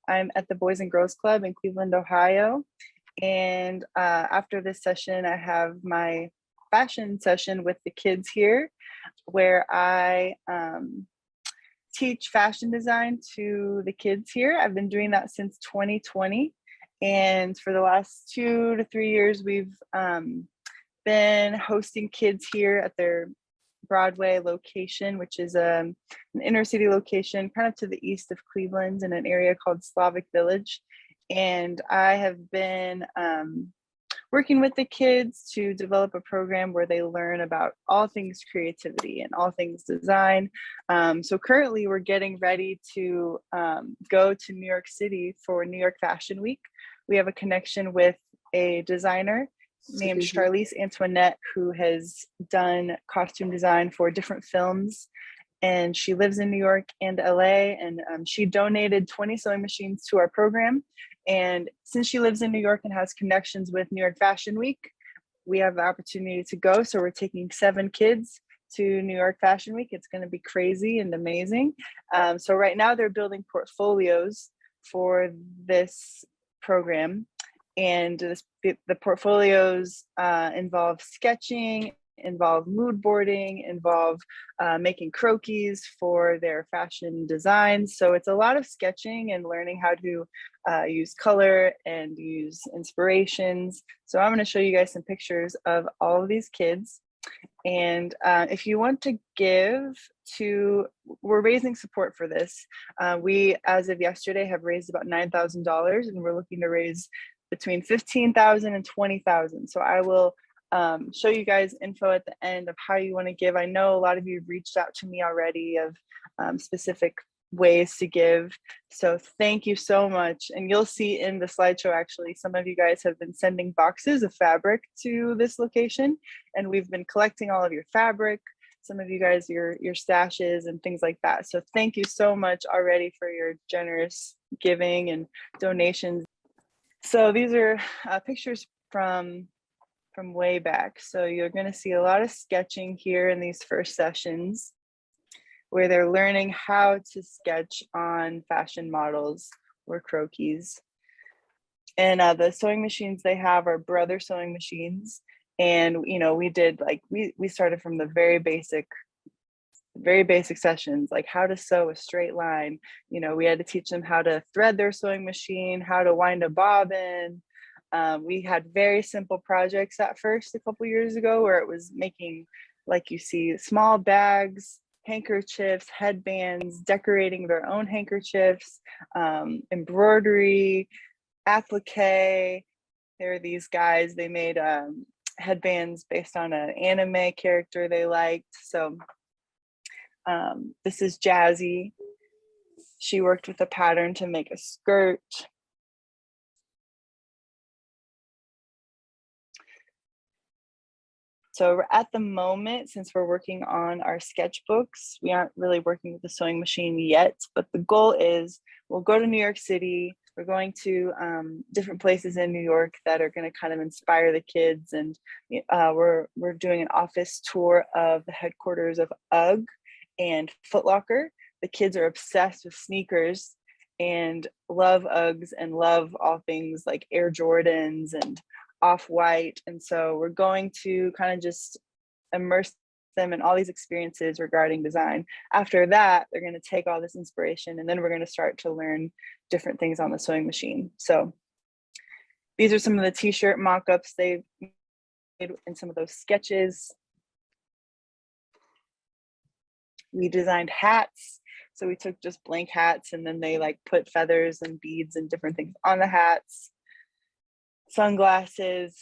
I'm at the Boys and Girls Club in Cleveland, Ohio. And after this session, I have my fashion session with the kids here, where I teach fashion design to the kids here. I've been doing that since 2020. And for the last 2 to 3 years, we've been hosting kids here at their Broadway location, which is an inner city location kind of to the east of Cleveland in an area called Slavic Village. And I have been working with the kids to develop a program where they learn about all things creativity and all things design. So currently we're getting ready to go to New York City for New York Fashion Week. We have a connection with a designer named Charlize Antoinette, who has done costume design for different films. And she lives in New York and LA, and she donated 20 sewing machines to our program. And since she lives in New York and has connections with New York Fashion Week, we have the opportunity to go. So we're taking 7 kids to New York Fashion Week. It's going to be crazy and amazing. So right now they're building portfolios for this program. And the portfolios involve sketching, involve mood boarding, involve making croquis for their fashion designs. So it's a lot of sketching and learning how to use color and use inspirations. So I'm going to show you guys some pictures of all of these kids. And if you want to give to, we're raising support for this. We, as of yesterday, have raised about $9,000, and we're looking to raise between 15,000 and 20,000. So I will show you guys info at the end of how you want to give. I know a lot of you have reached out to me already of specific ways to give. So thank you so much. And you'll see in the slideshow, actually, some of you guys have been sending boxes of fabric to this location, and we've been collecting all of your fabric, some of you guys, your stashes and things like that. So thank you so much already for your generous giving and donations. So these are pictures from way back. So you're going to see a lot of sketching here in these first sessions, where they're learning how to sketch on fashion models or croquis. And the sewing machines they have are Brother sewing machines. And, you know, we did we started from the very basic sessions, like how to sew a straight line. You know, we had to teach them how to thread their sewing machine, how to wind a bobbin. We had very simple projects at first a couple years ago, where it was making, like you see, small bags, handkerchiefs, headbands, decorating their own handkerchiefs, embroidery, applique. There are these guys, they made headbands based on an anime character they liked. So this is Jazzy. She worked with a pattern to make a skirt. So at the moment, since we're working on our sketchbooks, we aren't really working with the sewing machine yet, but the goal is we'll go to New York City. We're going to different places in New York that are going to kind of inspire the kids. And we're doing an office tour of the headquarters of UGG and Foot Locker. The kids are obsessed with sneakers and love Uggs and love all things like Air Jordans and Off-White. And so we're going to kind of just immerse them in all these experiences regarding design. After that, they're going to take all this inspiration, and then we're going to start to learn different things on the sewing machine. So these are some of the t-shirt mock-ups they've made in some of those sketches. We designed hats. So we took just blank hats, and then they put feathers and beads and different things on the hats. Sunglasses.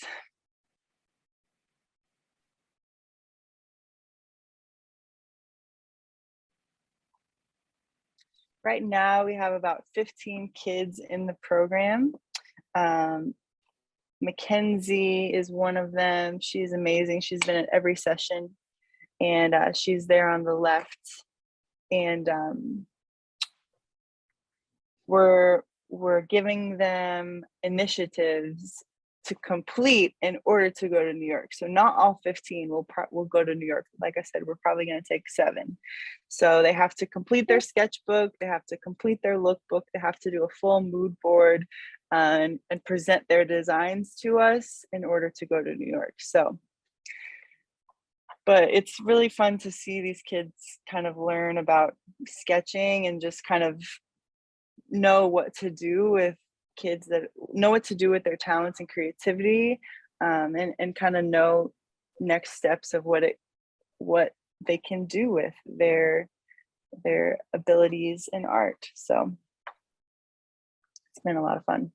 Right now we have about 15 kids in the program. Mackenzie is one of them. She's amazing. She's been at every session, and she's there on the left. And we're giving them initiatives to complete in order to go to New York. So not all 15 will go to New York. Like I said, we're probably going to take 7. So they have to complete their sketchbook, they have to complete their lookbook, they have to do a full mood board, and present their designs to us in order to go to New York. So, but it's really fun to see these kids kind of learn about sketching and just kind of know what to do with kids that know what to do with their talents and creativity, and kind of know next steps of what they can do with their abilities in art. So it's been a lot of fun.